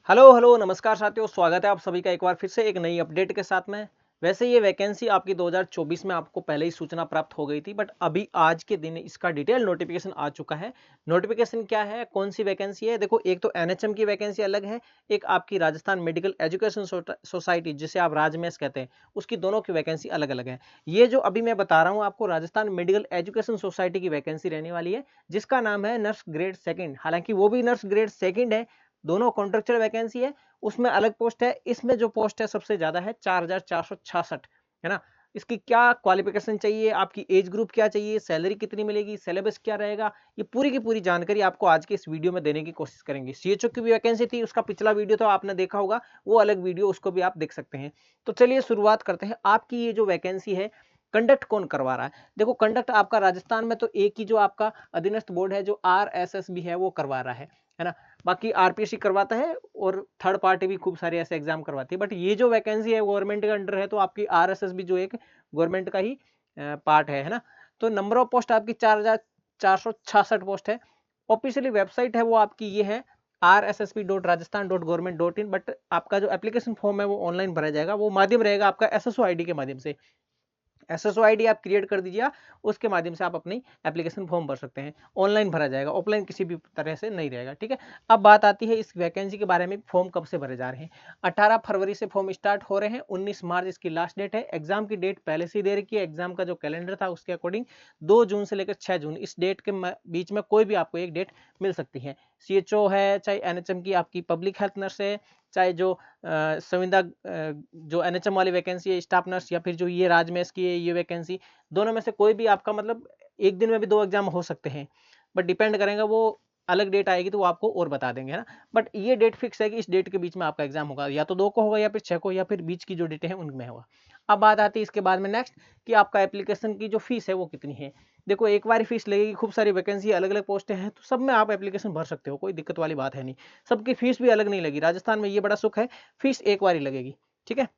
Hello hello नमस्कार साथियों, स्वागत है आप सभी का एक बार फिर से एक नई अपडेट के साथ में। वैसे ये वैकेंसी आपकी 2024 में आपको पहले ही सूचना प्राप्त हो गई थी, बट अभी आज के दिन इसका डिटेल नोटिफिकेशन आ चुका है। नोटिफिकेशन क्या है, कौन सी वैकेंसी है? देखो, एक तो एनएचएम की वैकेंसी अलग है, एक आपकी राजस्थान मेडिकल एजुकेशन सोसाइटी जिसे आप राजमेस कहते हैं, उसकी दोनों की वैकेंसी अलग अलग है। ये जो अभी मैं बता रहा हूँ आपको, राजस्थान मेडिकल एजुकेशन सोसाइटी की वैकेंसी रहने वाली है, जिसका नाम है नर्स ग्रेड सेकंड। हालांकि वो भी नर्स ग्रेड सेकंड है, दोनों कॉन्ट्रेक्चुअल वैकेंसी है, उसमें अलग पोस्ट है। इसमें जो पोस्ट है सबसे ज्यादा है 4466, है ना। इसकी क्या क्वालिफिकेशन चाहिए, आपकी एज ग्रुप क्या चाहिए, सैलरी कितनी मिलेगी, सिलेबस क्या रहेगा, ये पूरी की पूरी जानकारी आपको आज के इस वीडियो में देने की कोशिश करेंगे। सीएचओ की भी वैकेंसी थी, उसका पिछला वीडियो तो आपने देखा होगा, वो अलग वीडियो, उसको भी आप देख सकते हैं। तो चलिए शुरुआत करते हैं। आपकी ये जो वैकेंसी है, कंडक्ट कौन करवा रहा है? देखो, कंडक्ट आपका राजस्थान में तो एक ही जो आपका अधीनस्थ बोर्ड है, जो आरएसएसबी है, वो करवा रहा है ना। बाकी आरपीएससी करवाता है और थर्ड पार्टी भी खूब सारे ऐसे एग्जाम करवाती है, बट ये जो वैकेंसी है गवर्नमेंट के अंडर है, तो आपकी आरएसएसबी जो एक गवर्नमेंट का ही पार्ट है ना। तो नंबर ऑफ पोस्ट आपकी 4466 पोस्ट है। ऑफिशियली वेबसाइट है वो आपकी ये है rssb.rajasthan.government.in, बट आपका जो एप्लीकेशन फॉर्म है वो ऑनलाइन भरा जाएगा। वो माध्यम रहेगा आपका एसएसओ आईडी के माध्यम से। एसएसओ आईडी आप क्रिएट कर दीजिए, उसके माध्यम से आप अपनी एप्लीकेशन फॉर्म भर सकते हैं। ऑनलाइन भरा जाएगा, ऑफलाइन किसी भी तरह से नहीं रहेगा, ठीक है। अब बात आती है इस वैकेंसी के बारे में, फॉर्म कब से भरे जा रहे हैं। 18 फरवरी से फॉर्म स्टार्ट हो रहे हैं, 19 मार्च इसकी लास्ट डेट है। एग्जाम की डेट पहले से ही दे रखी है, एग्जाम का जो कैलेंडर था उसके अकॉर्डिंग 2 जून से लेकर 6 जून, इस डेट के बीच में कोई भी आपको एक डेट मिल सकती है। सीएचओ है, चाहे एनएचएम की आपकी पब्लिक हेल्थ नर्स है, चाहे जो संविदा जो एनएचएम वाली वैकेंसी है स्टाफ नर्स, या फिर जो ये राजमेस की है ये वैकेंसी, दोनों में से कोई भी आपका मतलब एक दिन में भी 2 एग्जाम हो सकते हैं, बट डिपेंड करेगा, वो अलग डेट आएगी तो वो आपको और बता देंगे, है ना। बट ये डेट फिक्स है कि इस डेट के बीच में आपका एग्जाम होगा, या तो 2 को होगा, या फिर 6 को, या फिर बीच की जो डेटें हैं उनमें होगा। अब बात आती है इसके बाद में नेक्स्ट, कि आपका एप्लीकेशन की जो फीस है वो कितनी है। देखो, एक बार फीस लगेगी, खूब सारी वैकेंसी, अलग अलग पोस्टें हैं, तो सब में आप एप्लीकेशन भर सकते हो, कोई दिक्कत वाली बात है नहीं। सबकी फीस भी अलग नहीं लगी, राजस्थान में ये बड़ा सुख है, फीस एक बार ही लगेगी, ठीक है।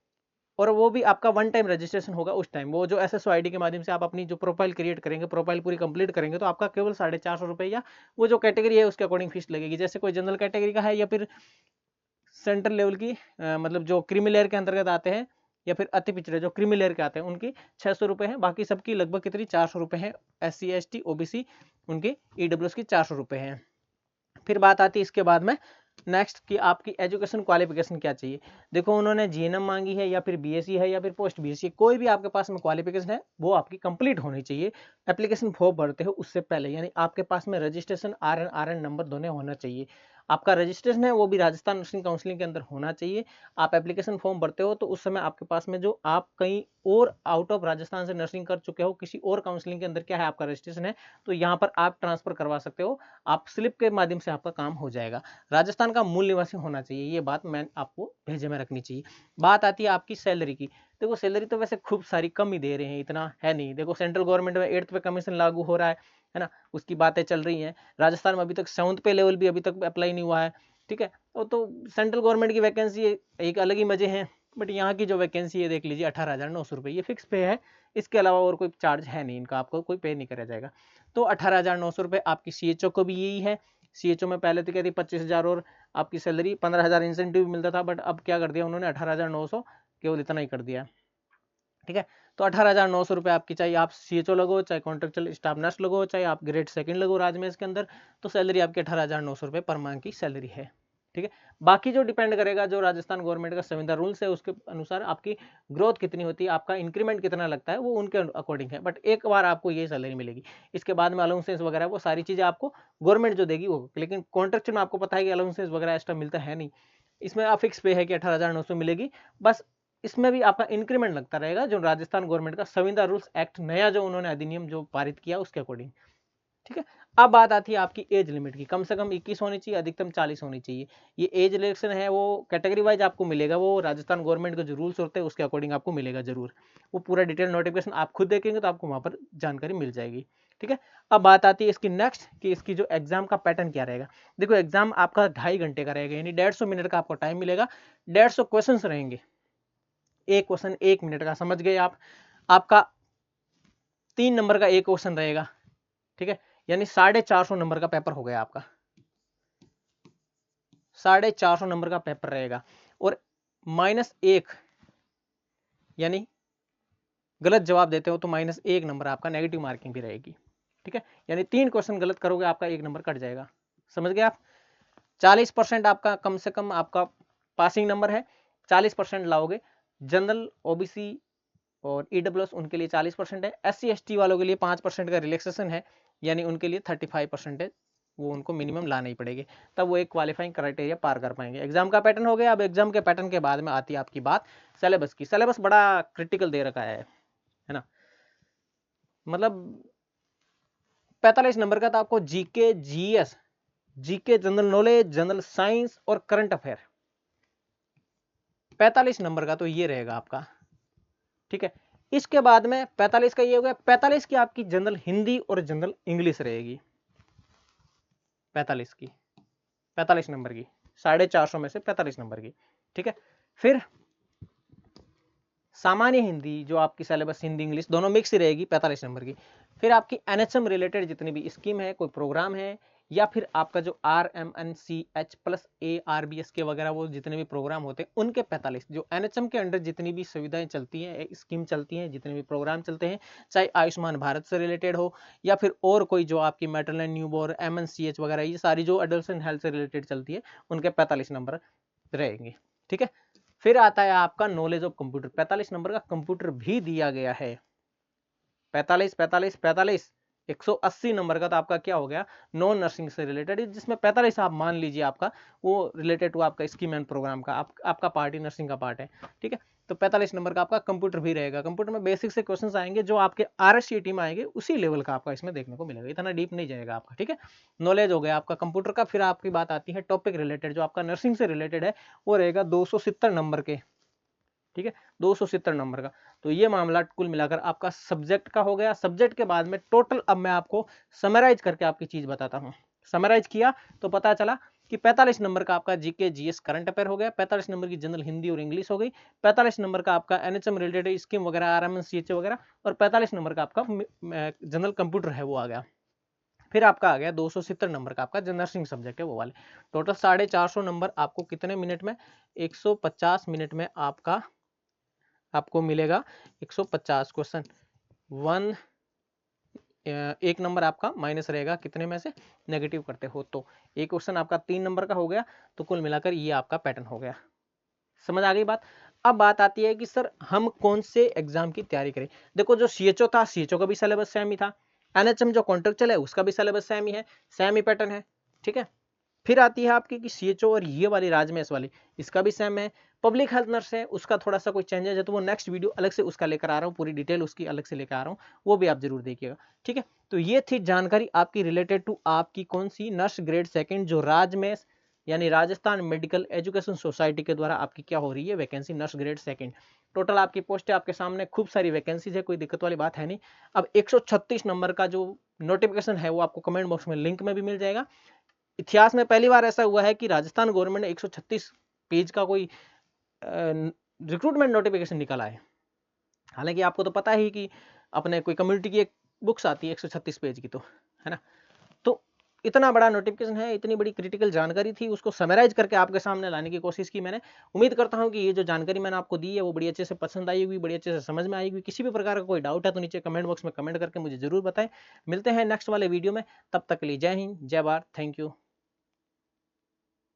और वो भी आपका वन टाइम रजिस्ट्रेशन होगा उस टाइम, वो जो एसएसओ आईडी के माध्यम से आप अपनी जो प्रोफाइल क्रिएट करेंगे, प्रोफाइल पूरी कंप्लीट करेंगे, तो आपका केवल 450 रुपये, या वो जो कैटेगरी है उसके अकॉर्डिंग फीस लगेगी। जैसे कोई जनरल कैटेगरी का है, या फिर सेंट्रल लेवल की मतलब जो क्रीमी लेयर के अंतर्गत आते हैं, या फिर अति पिछड़े जो क्रीमी लेयर के आते हैं, उनकी 600 रुपये है। बाकी सबकी लगभग कितनी, 400 रुपये है। SC ST OBC उनकी ईडब्ल्यूएस की 400 रुपये है। फिर बात आती है इसके बाद में नेक्स्ट, कि आपकी एजुकेशन क्वालिफिकेशन क्या चाहिए। देखो, उन्होंने जीएनएम मांगी है, या फिर बीएससी है, या फिर पोस्ट बीएससी, कोई भी आपके पास में क्वालिफिकेशन है वो आपकी कंप्लीट होनी चाहिए। एप्लीकेशन फॉर्म भरते हो उससे पहले, यानी आपके पास में रजिस्ट्रेशन आरएन नंबर दोनों होना चाहिए। आपका रजिस्ट्रेशन है वो भी राजस्थान नर्सिंग काउंसिलिंग के अंदर होना चाहिए। आप एप्लीकेशन फॉर्म भरते हो तो उस समय आपके पास में, जो आप कहीं और आउट ऑफ राजस्थान से नर्सिंग कर चुके हो, किसी और काउंसिलिंग के अंदर क्या है आपका रजिस्ट्रेशन है, तो यहाँ पर आप ट्रांसफर करवा सकते हो। आप स्लिप के माध्यम से आपका काम हो जाएगा। राजस्थान का मूल निवासी होना चाहिए, ये बात मैं आपको भेजे में रखनी चाहिए। बात आती है आपकी सैलरी की। देखो, सैलरी तो वैसे खूब सारी कम ही दे रहे हैं, इतना है नहीं। देखो, सेंट्रल गवर्नमेंट में 8th पे कमीशन लागू हो रहा है ना, उसकी बातें चल रही हैं। राजस्थान में अभी तक 7th पे लेवल भी अभी तक अप्लाई नहीं हुआ है, ठीक है। और तो सेंट्रल गवर्नमेंट की वैकेंसी एक अलग ही मजे हैं, बट यहाँ की जो वैकेंसी है देख लीजिए, 18,900 रुपये, ये फिक्स पे है। इसके अलावा और कोई चार्ज है नहीं इनका, आपको कोई पे नहीं करा जाएगा। तो 18,900 रुपये आपकी सीएचओ को भी यही है। सीएचओ में पहले तो कहती 25,000 और आपकी सैलरी 15,000 इंसेंटिव मिलता था, बट अब क्या कर दिया उन्होंने, 18,900 केवल इतना ही कर दिया, ठीक है। तो 18,900 रुपये आपकी, चाहे आप सीएचओ लगो, चाहे कॉन्ट्रेक्चुअल स्टाफ नर्स लगो, चाहे आप ग्रेड सेकंड लगो राजमेश के अंदर, तो सैलरी आपकी 18,900 रुपये पर मंथ की सैलरी है, ठीक है। बाकी जो डिपेंड करेगा, जो राजस्थान गवर्नमेंट का संविदा रूल्स है उसके अनुसार आपकी ग्रोथ कितनी होती है, आपका इंक्रीमेंट कितना लगता है, वो उनके अकॉर्डिंग है, बट एक बार आपको ये सैलरी मिलेगी। इसके बाद में अलाउंसेस वगैरह वो सारी चीजें आपको गवर्नमेंट जो देगी वो, लेकिन कॉन्ट्रेक्चुअल में आपको पता है कि अलाउंसेस वगैरह एक्स्ट्रा मिलता है नहीं। इसमें आप फिक्स पे है कि 18,900 मिलेगी बस। इसमें भी आपका इंक्रीमेंट लगता रहेगा, जो राजस्थान गवर्नमेंट का संविदा रूल्स एक्ट नया जो उन्होंने अधिनियम जो पारित किया उसके अकॉर्डिंग, ठीक है। अब बात आती है आपकी एज लिमिट की। कम से कम 21 होनी चाहिए, अधिकतम 40 होनी चाहिए। ये एज रिलेक्शन है वो कैटेगरी वाइज आपको मिलेगा, वो राजस्थान गवर्नमेंट के जो रूल्स होते हैं उसके अकॉर्डिंग आपको मिलेगा जरूर। वो पूरा डिटेल नोटिफिकेशन आप खुद देखेंगे तो आपको वहां पर जानकारी मिल जाएगी, ठीक है। अब बात आती है इसकी नेक्स्ट, कि इसकी जो एग्जाम का पैटर्न क्या रहेगा। देखो, एग्जाम आपका 2.5 घंटे का रहेगा, यानी 150 मिनट का आपको टाइम मिलेगा। 150 क्वेश्चन रहेंगे, एक क्वेश्चन 1 मिनट का, समझ गए आप। आपका 3 नंबर का एक क्वेश्चन रहेगा, ठीक है। यानी 450 नंबर का पेपर हो गया आपका, 450 नंबर का पेपर रहेगा, और -1 यानी गलत जवाब देते हो तो -1 नंबर आपका नेगेटिव मार्किंग भी रहेगी। ठीक है, यानी 3 क्वेश्चन गलत करोगे आपका 1 नंबर कट जाएगा। समझ गए आप? 40% आपका कम से कम आपका पासिंग नंबर है, 40% लाओगे। जनरल, ओबीसी और ईडब्ल्यूएस उनके लिए 40% है। SC ST वालों के लिए 5% का रिलैक्सेशन है, यानी उनके लिए 35% वो उनको मिनिमम लाना ही पड़ेगी, तब वो एक क्वालिफाइंग क्राइटेरिया पार कर पाएंगे। एग्जाम का पैटर्न हो गया। अब एग्जाम के पैटर्न के बाद में आती है आपकी बात सिलेबस की। सिलेबस बड़ा क्रिटिकल दे रखा है ना, मतलब 45 नंबर का तो आपको GK, GS, GK general knowledge, general science और करंट अफेयर, 45 नंबर का तो ये रहेगा आपका। ठीक है, इसके बाद में 45 का ये हो गया। 45 की आपकी जनरल हिंदी और जनरल इंग्लिश रहेगी, 45 की, 45 नंबर की, 450 में से 45 नंबर की। ठीक है, फिर सामान्य हिंदी जो आपकी सिलेबस हिंदी इंग्लिश दोनों मिक्स ही रहेगी, 45 नंबर की। फिर आपकी एनएचएम रिलेटेड जितनी भी स्कीम है, कोई प्रोग्राम है, या फिर आपका जो RMNCH प्लस ARBS के वगैरह वो जितने भी प्रोग्राम होते हैं उनके 45, जो एनएचएम के अंडर जितनी भी सुविधाएं चलती हैं, स्कीम चलती हैं, जितने भी प्रोग्राम चलते हैं, चाहे आयुष्मान भारत से रिलेटेड हो या फिर और कोई जो आपकी मैटरनल न्यूबॉर्न, MNCH वगैरह, ये सारी जो एडल्ट हेल्थ से रिलेटेड चलती है उनके 45 नंबर रहेंगे। ठीक है, फिर आता है आपका नॉलेज ऑफ कंप्यूटर, 45 नंबर का कंप्यूटर भी दिया गया है। 45 45 45 180 नंबर का तो आपका क्या हो गया, नॉन नर्सिंग से रिलेटेड, जिसमें 45 आप मान लीजिए आपका वो रिलेटेड टू आपका स्कीम एंड प्रोग्राम का, आपका पार्ट ही नर्सिंग का पार्ट है। ठीक है, तो 45 नंबर का आपका कंप्यूटर भी रहेगा। कंप्यूटर में बेसिक से क्वेश्चंस आएंगे जो आपके RSCT में आएंगे, उसी लेवल का आपका इसमें देखने को मिलेगा, इतना डीप नहीं जाएगा आपका। ठीक है, नॉलेज हो गया आपका कंप्यूटर का। फिर आपकी बात आती है टॉपिक रिलेटेड, जो आपका नर्सिंग से रिलेटेड है, वो रहेगा 270 नंबर के। ठीक है, 270 नंबर का। तो ये मामला कुल मिलाकर आपका सब्जेक्ट का हो गया। सब्जेक्ट के बाद में टोटल, अब मैं आपको समराइज करके आपकी चीज बताता हूं। समराइज किया तो पता चला कि 45 नंबर का आपका जीके जीएस करंट अफेयर हो गया, 45 नंबर की जनरल हिंदी और इंग्लिश हो गई, 45 नंबर का आपका एनएचएम रिलेटेड स्कीम वगैरह, RMNCH वगैरह, और 45 नंबर का आपका जनरल कंप्यूटर है वो आ गया। फिर आपका आ गया 270 नंबर का आपका जो नर्सिंग सब्जेक्ट है वो वाले। टोटल 450 नंबर आपको कितने मिनट में, 150 मिनट में आपको मिलेगा 150 क्वेश्चन। एक नंबर आपका माइनस रहेगा कितने में से, नेगेटिव करते हो तो। एक क्वेश्चन आपका 3 नंबर का हो गया, तो कुल मिलाकर ये आपका पैटर्न हो गया। समझ आ गई बात? अब बात आती है कि सर हम कौन से एग्जाम की तैयारी करें। देखो, जो CHO था, CHO का भी सिलेबस सेम ही था। NHM जो कॉन्ट्रेक्चुअल है उसका भी सिलेबस सेम ही है, सेम ही पैटर्न है। ठीक है, फिर आती है आपकी कि CHO और ये वाली राजमेश वाली, इसका भी सेम है। पब्लिक हेल्थ नर्स है, उसका थोड़ा सा कोई चेंजेस है, तो वो नेक्स्ट वीडियो अलग से उसका लेकर आ रहा हूँ, पूरी डिटेल उसकी अलग से लेकर आ रहा हूँ, वो भी आप जरूर देखिएगा। ठीक है, तो ये थी जानकारी आपकी रिलेटेड टू आपकी कौन सी नर्स ग्रेड सेकंड, जो राजमेश यानी राजस्थान मेडिकल एजुकेशन सोसाइटी के द्वारा आपकी क्या हो रही है, vacancy nurse grade second. Total आपकी पोस्ट है आपके सामने, खूब सारी वैकेंसीज है, कोई दिक्कत वाली बात है नहीं। अब 136 नंबर का जो नोटिफिकेशन है वो आपको कमेंट बॉक्स में लिंक में भी मिल जाएगा। इतिहास में पहली बार ऐसा हुआ है कि राजस्थान गवर्नमेंट ने 136 पेज का कोई रिक्रूटमेंट नोटिफिकेशन निकाला है। हालांकि आपको तो पता ही कि अपने कोई कम्युनिटी की एक बुक्स आती है 136 पेज की, तो है ना। तो इतना बड़ा नोटिफिकेशन है, इतनी बड़ी क्रिटिकल जानकारी थी, उसको समराइज करके आपके सामने लाने की कोशिश की मैंने। उम्मीद करता हूं कि ये जो जानकारी मैंने आपको दी है वो बड़ी अच्छे से पसंद आई होगी, बड़ी अच्छे से समझ में आएगी। किसी भी प्रकार का कोई डाउट है तो नीचे कमेंट बॉक्स में कमेंट करके मुझे जरूर बताएं। मिलते हैं नेक्स्ट वाले वीडियो में, तब तक के लिए जय हिंद, जय भारत, थैंक यू।